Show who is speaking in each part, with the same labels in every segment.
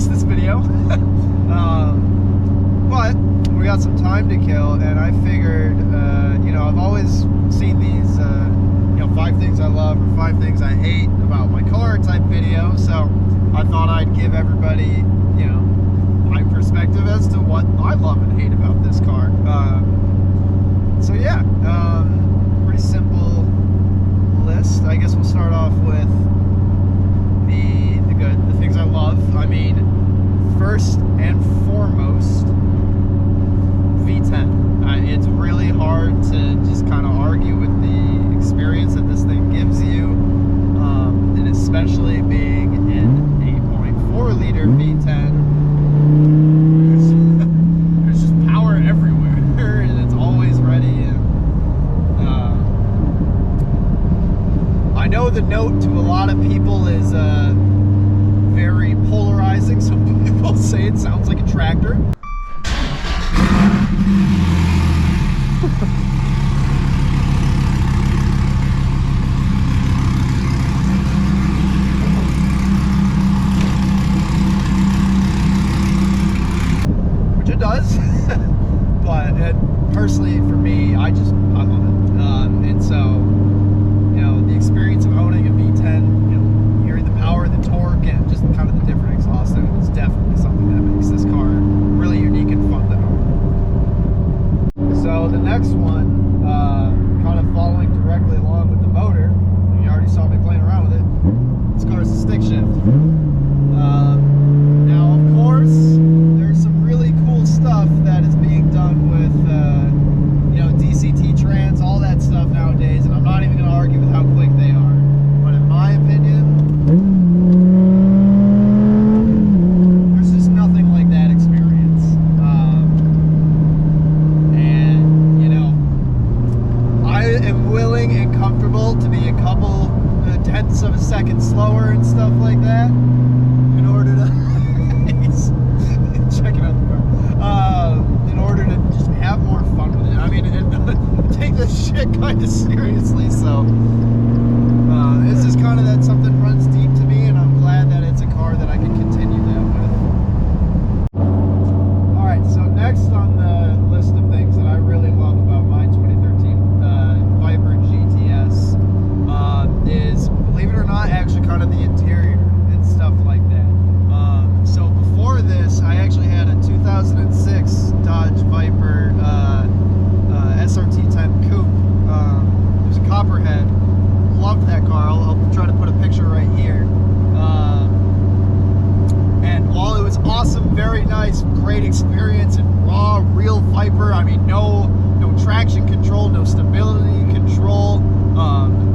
Speaker 1: release this video. But we got some time to kill, and I figured, I've always seen these, 5 things I love or 5 things I hate about my car type video. So I thought I'd give everybody, my perspective as to what I love and hate about this car. Pretty simple list. I guess we'll start off with the good, the things I love. I mean, first and foremost, V10. It's really hard to just kind of argue with the experience that this thing gives you, and especially being an 8.4 liter V10. There's just power everywhere, and it's always ready. And I know the note to a lot of people is very polarizing. Some people say it sounds like a tractor. Which it does. But personally, for me, I love it. And so, the experience of owning a V10, hearing the power, the torque, and just kind of the different exhaust is definitely something that makes this car really unique and fun to own. So the next one, kind of following directly along with the motor, you already saw me playing around with it. This car is a stick shift. Now, of course, there's some really cool stuff that is being done with, DCT trans, all that stuff nowadays, and I'm not even going to argue with how quick they are. But in my opinion, there's just nothing like that experience. I am willing and comfortable to be a couple tenths of a second slower and stuff like that in order to check it out the car. In order to just have more fun with it. I mean, take this shit kind of seriously. So it's just kind of that something runs deep to me, and I'm glad that it's a car that I can continue that with. All right, so next on the list of things that I really love about my 2013 Viper GTS is, believe it or not, actually kind of the interior and stuff like that. So before this, I actually had a 2006 Dodge Viper SRT10 Coupe. It was a Copperhead. Loved that car. I'll try to put a picture right here. And while it was awesome, very nice, great experience, and raw, real Viper. I mean, no traction control, no stability control,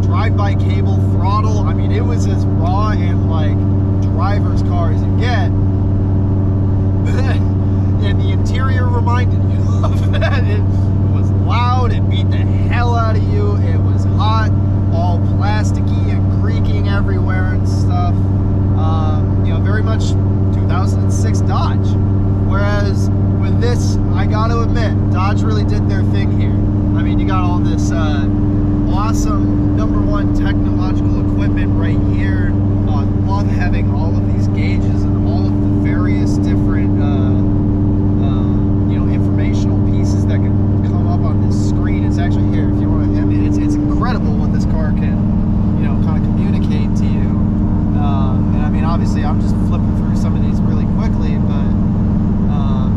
Speaker 1: drive-by cable, throttle. I mean, it was as raw and like driver's car as you get. And the interior reminded me of that. It was loud, it beat the hell out of you, it was hot, all plasticky and creaking everywhere and stuff. Very much 2006 Dodge. Whereas with this, I gotta admit, Dodge really did their thing here. I mean, you got all this awesome #1 technological equipment right here. I love having all of these gauges and all of the various different informational pieces that can come up on this screen. It's actually here if you want to. I mean, it's incredible what this car can kind of communicate to you. And I mean, obviously, I'm just flipping through some of these really quickly, but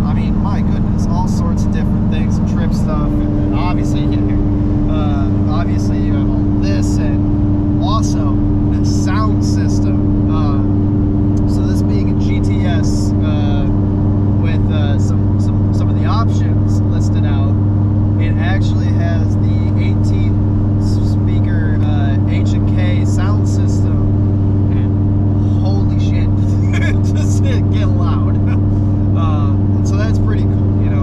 Speaker 1: I mean, my goodness, all sorts of different things, trip stuff, and then obviously obviously you have all this, and also the sound system. So this being a GTS with some of the options listed out, it actually has the 18 speaker H&K sound system, and holy shit, just get loud. And so that's pretty cool.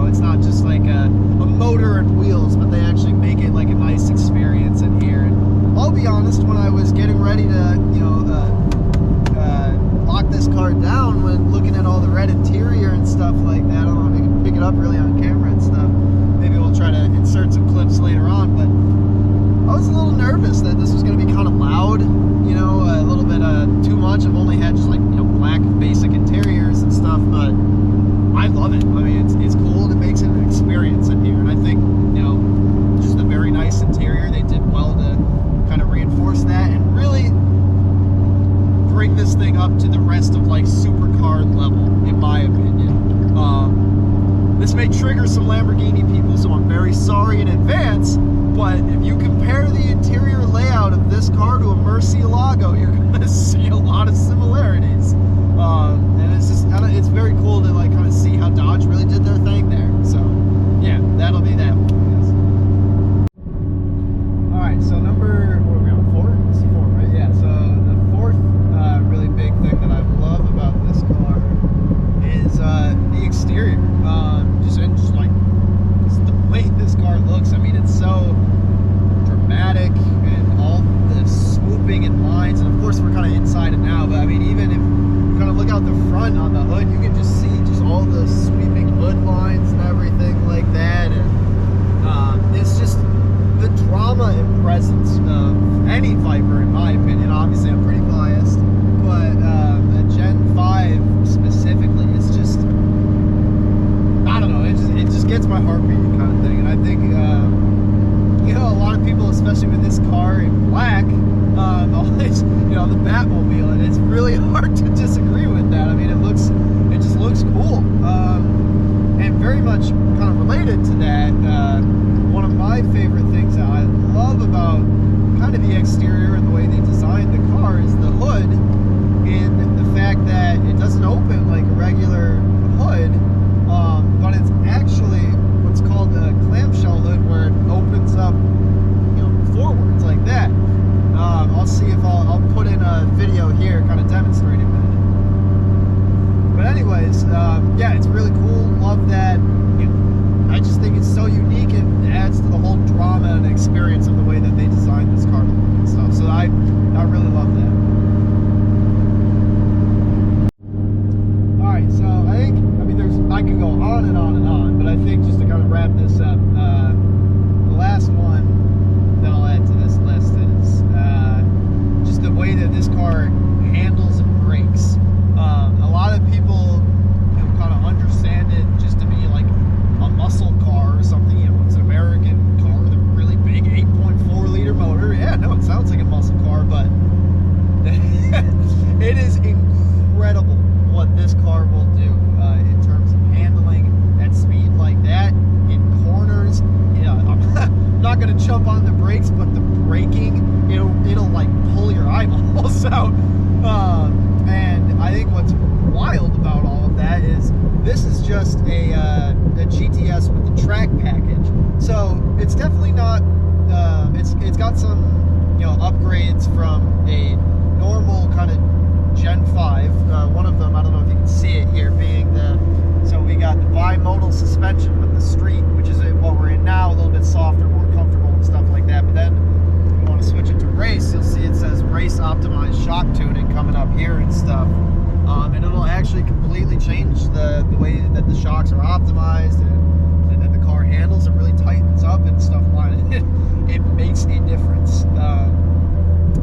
Speaker 1: It's not just like a motor and wheels, but they actually make it like a nice experience in here. And I'll be honest, when I was getting ready to lock this car down, when looking at all the red interior and stuff like that, I don't know if you can pick it up really on camera and stuff. Maybe we'll try to insert some clips later on, but I was a little nervous that this was going to be kind of loud, a little bit too much. I've only had just like black basic interiors and stuff this thing up to the rest of like supercar level, in my opinion. This may trigger some Lamborghini people, so I'm very sorry in advance, but if you compare the interior layout of this car to a Murcielago, you're going to see a lot of similarities. And it's just, it's very cool to like kind of see how Dodge really did their thing there. So yeah, that'll be that one. All right, so number, what are we on, 4? It's 4, right? Yeah, so the fourth really big thing that I love about this car is the exterior. Just like the way this car looks. I mean, it's so dramatic and all the swooping and lines. And of course, we're kind of inside it now, but I mean, even if you kind of look out the front on the hood, you can just see just all the sweeping hood lines and everything like that. And it's just the drama and presence of any Viper, in my opinion. Obviously, I'm pretty biased, but a Gen 5 specifically, it's just, I don't know, it just gets my heart beating kind of thing. And I think, you know, a lot of people, especially with this car in black, always, you know, the Batmobile, and it's really hard to disagree with that. I mean, it just looks cool. And very much kind of related to that, one of my favorite things that I love about kind of the exterior and the way they designed the car is the hood, and the fact that it doesn't open like a regular hood, but it's actually what's called a clamshell hood, where it opens up, you know, forwards like that. I'll see if I'll put in a video here kind of demonstrating that. But anyways, yeah, it's really cool. Love that. I just think it's so unique and adds to the whole drama and experience of the way that they designed this car to look and stuff. So I really love that. All right, so I mean, I can go on and on and on, but I think just to kind of wrap this up, the last one that I'll add to this list is just the way that this car handles and brakes. A lot of people, you know, kind of understand it just to be like a muscle car or something. You know, it's an American car with a really big 8.4 liter motor. Yeah, no, it sounds like a muscle car, but it is incredible what this car will do in terms of handling at speed like that in corners. You know, I'm not going to jump on the brakes, but the braking, it'll like pull your eyeballs out. And I think what's wild about all of that is this is just a GTS with the track package. So it's definitely not, it's got some, you know, upgrades from a normal kind of Gen 5. One of them, I don't know if you can see it here, being so we got the bimodal suspension with the street, which is what we're in now, a little bit softer, more comfortable and stuff like that. But then if you want to switch it to race, you'll see it says race optimized shock tuning coming up here and stuff. And it'll actually completely change the way that the shocks are optimized and that the car handles. It really tightens up and stuff like that. It makes a difference.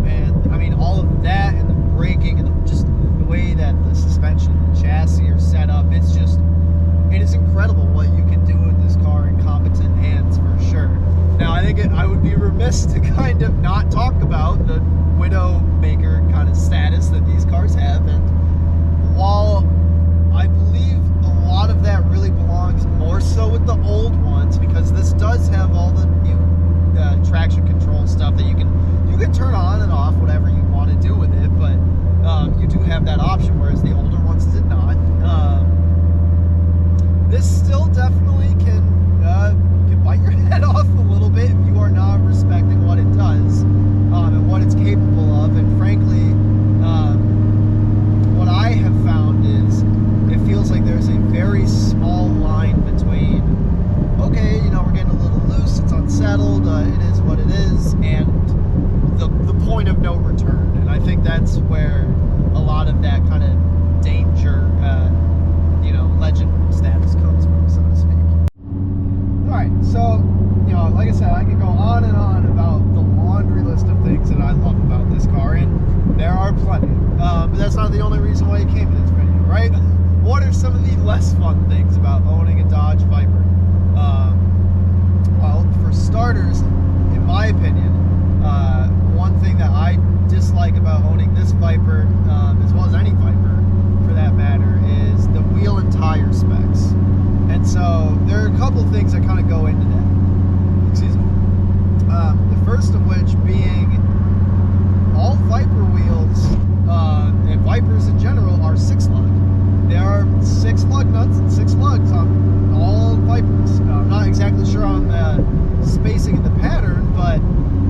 Speaker 1: And I mean, all of that and the braking and just the way that the suspension and the chassis are set up, it is incredible what you can do with this car in competent hands, for sure. Now, I think I would be remiss to kind of not talk about the Widowmaker kind of status that these cars have. And while I believe a lot of that really belongs more so with the old ones, because this does have all the new traction control stuff that you can turn on and off whatever you want to do with it, but you do have that option, whereas the older ones did not. This still definitely can bite your head off a little bit if you are not respecting what it does and what it's capable of. And frankly, what I have found is it feels like there's a very small line between, okay, you know, we're getting a little loose, it's unsettled, it is what it is, and the point of no return. And I think that's where a lot of that kind of danger, you know, legend status comes from, so to speak. Alright, so, you know, like I said, I could go on and on about the laundry list of things that I love about this car, and there are plenty. But that's not the only reason why you came to this video, right? What are some of the less fun things about owning a Dodge Viper? Well, for starters, in my opinion, one thing that I dislike about owning this Viper, as well as any Viper for that matter, is the wheel and tire specs. And so there are a couple things that kind of go into that. Excuse me. The first of which being all Viper wheels, and Vipers in general, are 6-lug. There are 6 lug nuts and 6 lugs on all Vipers. I'm not exactly sure on the spacing and the pattern, but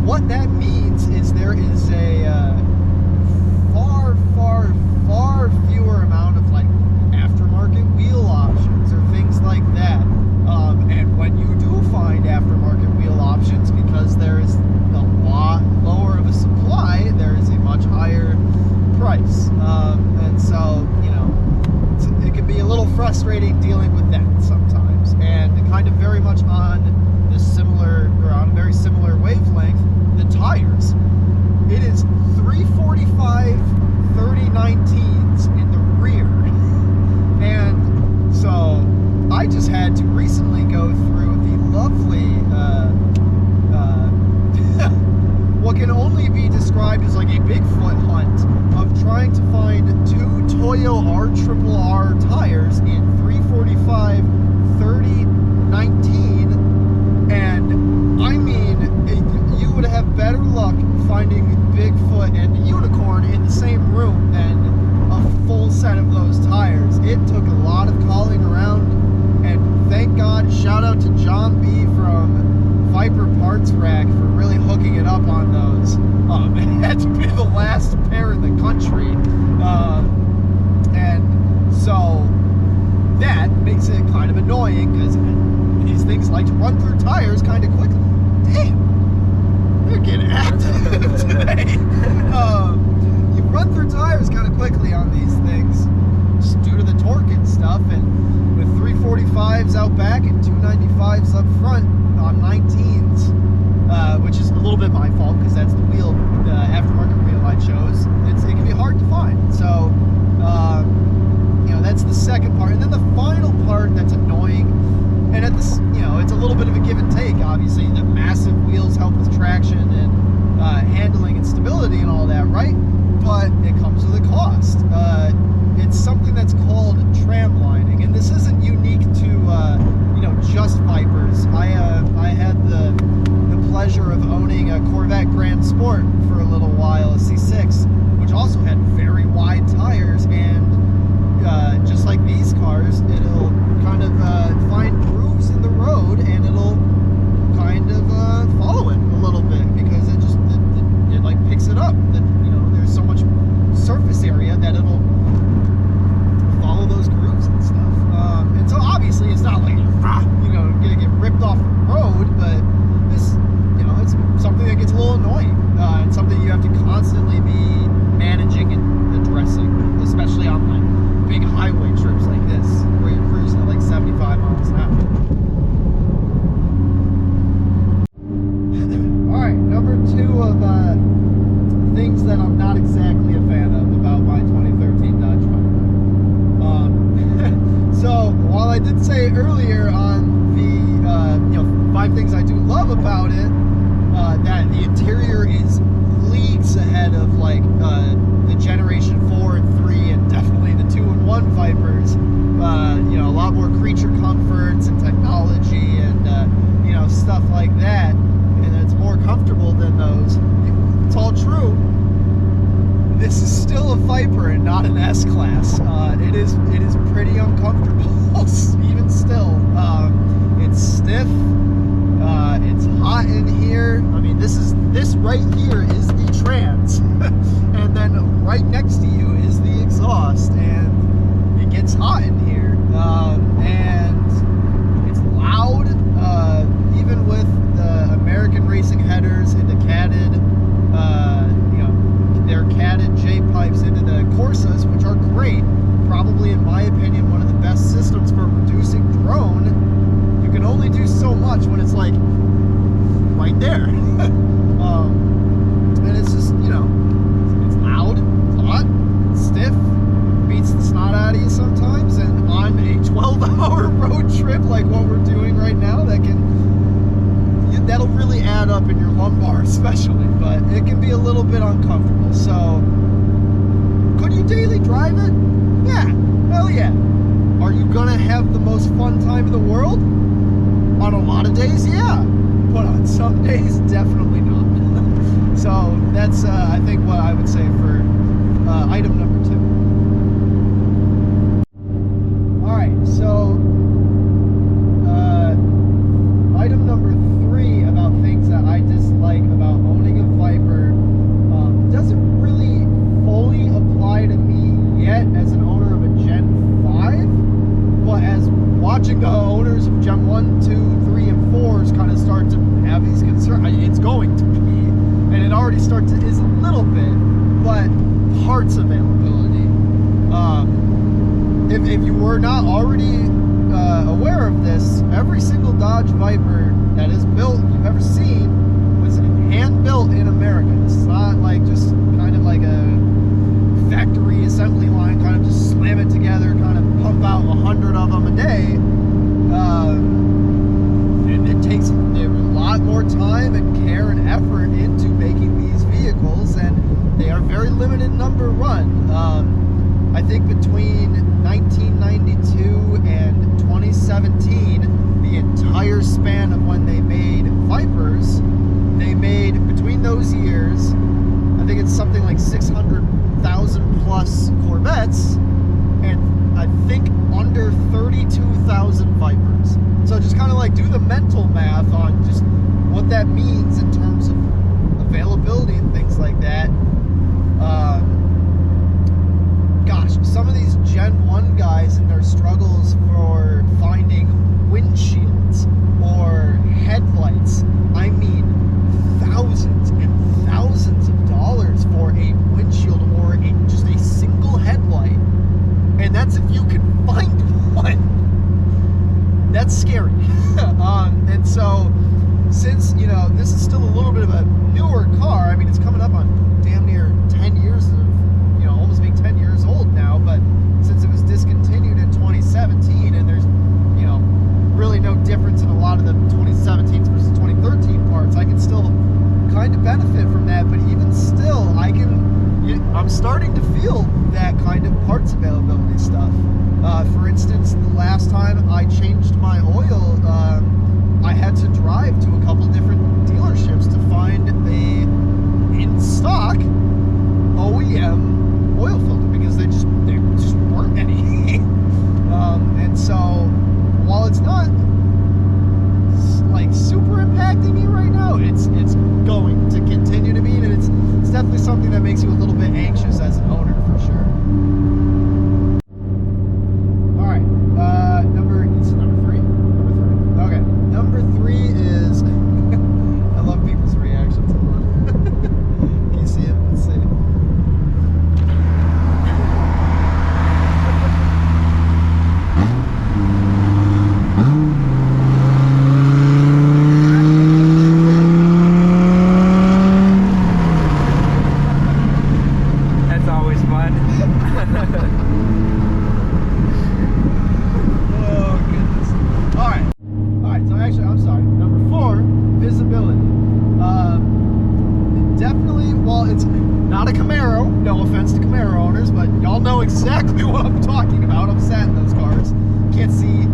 Speaker 1: what that means is there is a far fewer amount of like aftermarket wheel options or things like that. And when you do find aftermarket wheel options, because there is a lot lower of a supply, there is a much higher price. And so, you know, it can be a little frustrating dealing with that sometimes. And kind of very much on the similar, or on a very similar wavelength, the tires. It is 345 3019s in the rear. And so I just had to recently go through the lovely what can only be described as like a Bigfoot hunt of trying to find 2 Toyo RRR tires in 345 3019, and I mean, you would have better luck finding Bigfoot and the unicorn in the same room than a full set of those tires. It took a lot of calling around, and thank God, shout out to John B from Viper Parts Rack for really hooking it up on those. It had to be the last pair in the country, and so that makes it kind of annoying because these things like to run through tires kind of quickly. Damn, they're getting active today. You run through tires kind of quickly on these things just due to the torque and stuff, and with 345s out back and 295s up front on 19s, which is a little bit my fault because that's the wheel, the aftermarket wheel I chose. It can be hard to find. So, you know, that's the second part. And then the final part that's annoying, and at this, you know, it's a little bit of a give and take. Obviously, the massive wheels help with traction and handling and stability and all that, right? But it comes with a cost. It's something that's called tram lining, and this isn't unique to you know, just Vipers. I had the pleasure of owning a Corvette Grand Sport for a little while, a C6, which also had very wide tires, and just like these cars, it'll kind of find grooves in the road, and it'll kind of follow it a little bit because it just it like picks it up. That, you know, there's so much surface area that it'll follow those grooves and stuff. And so obviously it's not like, you know, gonna get ripped off the road, but this, you know, it's something that gets a little annoying, and something you have to constantly be managing and addressing, especially on like big highway trips like this, where you're cruising at like 75 miles an hour. Alright, number 2 of things that I'm not exactly a fan of about my 2013 Dodge Viper. So, while I did say earlier on the, you know, 5 things I do love about it, that the interior is leagues ahead of like the Generation 4 and 3 and definitely the 2-in-1 Vipers. You know, a lot more creature comforts and technology and you know, stuff like that, and it's more comfortable than those. It's all true. This is still a Viper and not an S-Class. It is pretty uncomfortable, even still. It's stiff. It's hot in here. I mean, this right here is the trans, and then right next to you is the exhaust, and it gets hot in here. And it's loud, even with the American Racing headers and the catted, you know, their catted J-pipes into the Corsas, which are great. Probably, in my opinion, one of the best systems for reducing drone. You can only do so much when it's like right there. And it's just, you know, it's loud, it's hot, it's stiff, beats the snot out of you sometimes, and on a 12-hour road trip like what we're doing right now, that'll really add bad up in your lumbar especially, but it can be a little bit uncomfortable. So could you daily drive it? Yeah, hell yeah. Are you gonna have the most fun time in the world? On a lot of days, yeah, but on some days, definitely not. So that's, I think, what I would say for item number 2. All right, so item number 3 about things that I dislike about owning a Viper doesn't really fully apply to me yet as an owner of a Gen 5, but as watching the owners of Gen 1, 2, 3, and 4s kind of start to have these concerns, it's going to be, and it already is a little bit, but parts availability. If you were not already aware of this, every single Dodge Viper that is built, you've ever seen, was hand built in America. This is not like just kind of like a factory assembly line, kind of just slam it together, kind of pump out 100 of them a day. It takes a lot more time and care and effort into making these vehicles, and they are very limited number run. I think between 1992 and 2017, the entire span of when they made Vipers, they made, between those years, I think it's something like 600,000 plus Corvettes, and I think under 32,000 Vipers. So just kind of like do the mental math on just what that means in terms of availability and things like that. Gosh, some of these Gen 1 guys and their struggles for finding windshields or headlights, I mean thousands and thousands of dollars for a windshield or just a single headlight, and that's if you can find one. That's scary. And so since, you know, this is still a little bit of a newer car, I mean, it's coming up on damn near 10 years of, you know, almost being 10 years old now, but since it was discontinued in 2017, and there's, you know, really no difference in a lot of the 2017s versus 2013 parts, I can still kind of benefit from that, but even still, I'm starting to feel that kind of parts availability stuff. For instance, the last time I changed my oil, I had to drive to a couple different dealerships to find a in-stock OEM oil filter, because there just weren't any. And so while it's not like super impacting me right now, it's going to continue to be, and it's definitely something that makes you a little bit anxious as an owner, for sure. All right, number 3. Okay, number 3 is I love people's reactions. Can you see it? Let's see.
Speaker 2: That's always fun.
Speaker 1: Oh, goodness. All right, so actually, I'm sorry. Number 4, visibility. Definitely, well, it's not a Camaro. No offense to Camaro owners, but y'all know exactly what I'm talking about. I'm sat in those cars. Can't see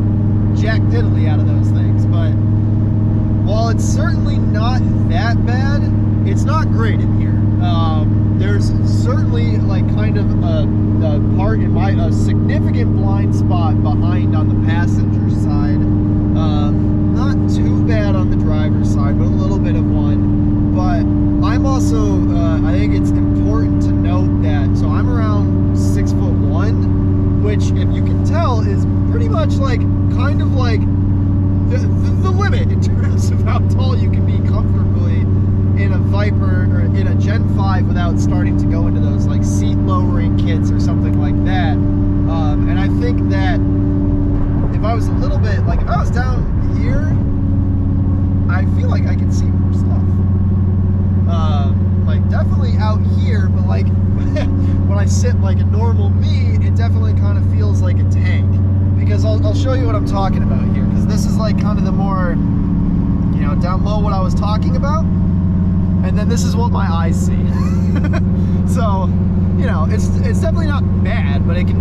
Speaker 1: jack diddly out of those things, but while it's certainly not that bad, it's not great in here. There's certainly like kind of a part in a significant blind spot behind on the passenger side. Not too bad on the driver's side, but a little bit of one. But I'm also, I think it's important to note that, so I'm around 6'1", which, if you can tell, is pretty much like, kind of like the limit in terms of how tall you can be comfortably in a Viper or in a Gen 5 without starting to go into those like seat lowering kits or something like that. And I think that if I was a little bit, like if I was down here, I feel like I could see more stuff. Like definitely out here, but like when I sit like a normal me, it definitely kind of feels like a tank. Because I'll show you what I'm talking about here, because this is like kind of the more, you down low what I was talking about, and then this is what my eyes see. So, it's definitely not bad, but you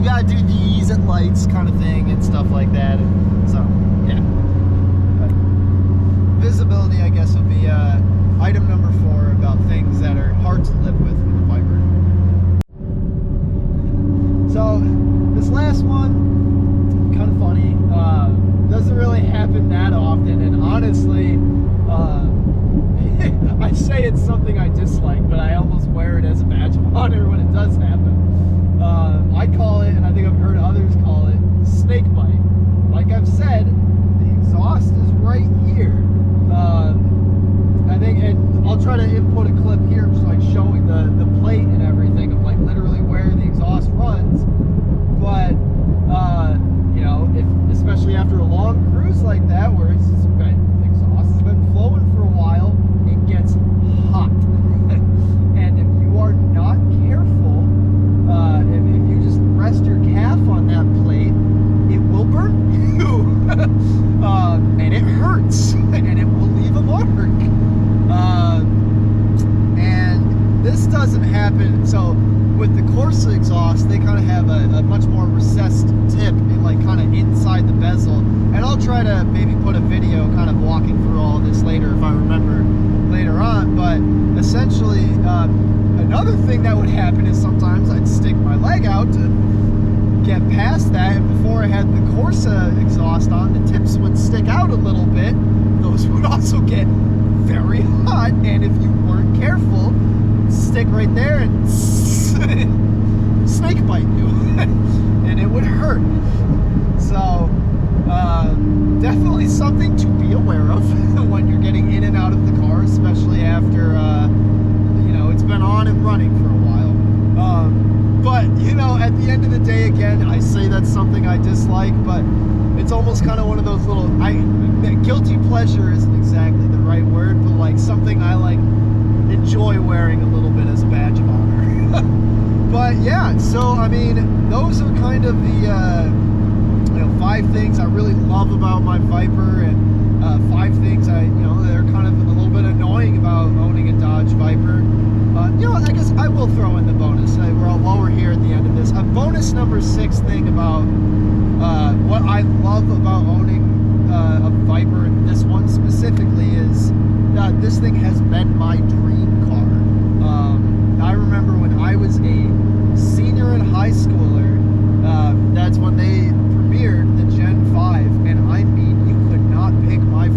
Speaker 1: gotta do these at lights kind of thing and stuff like that. And so, yeah. But visibility, I guess, would be item number 4 about things that are hard to live with the Viper. So, this last one, kind of funny. Doesn't really happen that often, and honestly, I say it's something I dislike, but I almost wear it as a badge of honor when it does happen. I call it, and I think I've heard others call it, snake bite. Like I've said, the exhaust is right here. I think, and I'll try to input a clip here just like showing the plate and everything of like literally where the exhaust runs. But if especially after a long cruise like that where the exhaust has been flowing for a while, it gets hot. And if you are not careful, if you just rest your calf on that plate, it will burn you. And it hurts, and it will leave a mark. And this doesn't happen. So with the Corsa exhaust, they kind of have a much more recessed tip and like kind of inside the bezel. And I'll try to maybe put a video kind of walking through all this later if I remember later on. But essentially, another thing that would happen is sometimes I'd stick my leg out to get past that, and before I had the Corsa exhaust on, the tips would stick out a little bit. Those would also get very hot, and if you weren't careful, stick right there and snake bite you. And it would hurt. So definitely something to be aware of when you're getting in and out of the car, especially after it's been on and running for a while. But at the end of the day, again, I say that's something I dislike, but it's almost kind of one of those little guilty pleasure isn't exactly the right word, but like something I like enjoy wearing a little bit as a badge of honor. But yeah, so I mean, those are kind of the 5 things I really love about my Viper, and 5 things they're kind of a little bit annoying about owning a Dodge Viper. I guess I will throw in the bonus while we're here at the end of this. A bonus number 6 thing about what I love about owning a Viper, and this one specifically, is that this thing has been my dream car. I remember when I was a senior in high schooler, that's when they premiered the Gen 5, and I mean, you could not pick my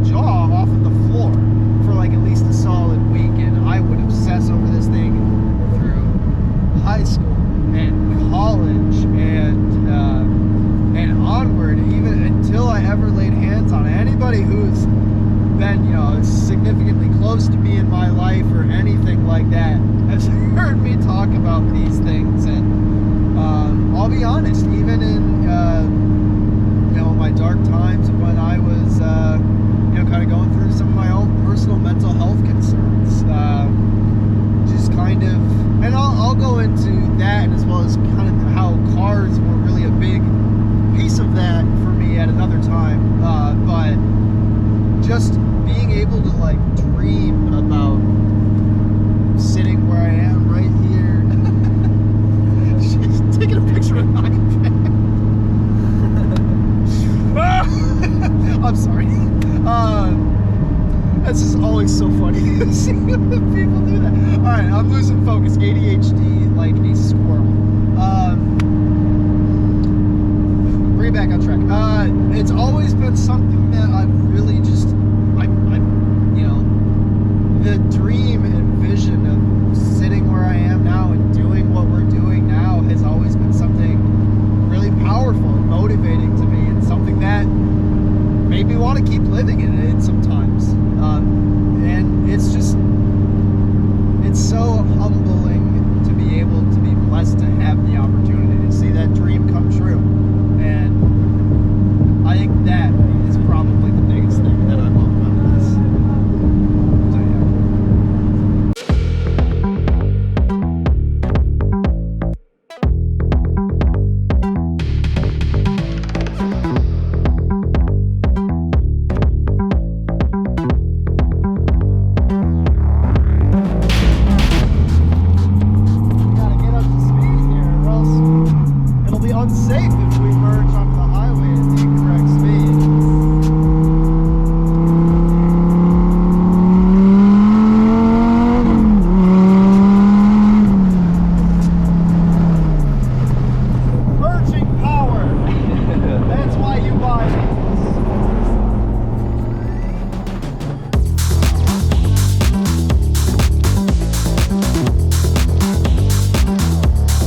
Speaker 1: jaw off of the floor for like at least a solid week, and I would obsess over this thing through high school and college and onward, even until I ever laid hands on it. Anybody who's been significantly close to me in my life or anything like that has heard me talk about these things. And I'll be honest, even in my dark times when I was kind of going through some of my own personal mental health concerns, just kind of, and I'll go into that, as well as kind of how cars were really a big piece of that for me at another time. But just being able to like dream about sitting where I am right here. She's taking a picture of an iPad. I'm sorry. That's just always so funny to see people do that. Alright, I'm losing focus. ADHD like a squirrel. Bring it back on track. It's always been something that I've really just, the dream and vision of sitting where I am now and doing what we're doing now has always been something really powerful and motivating to me, and something that made me want to keep living in it sometimes. And it's so humbling to be able to be blessed to have the opportunity to see that dream come true. And I think that is probably the biggest thing that I love about this. So, safe.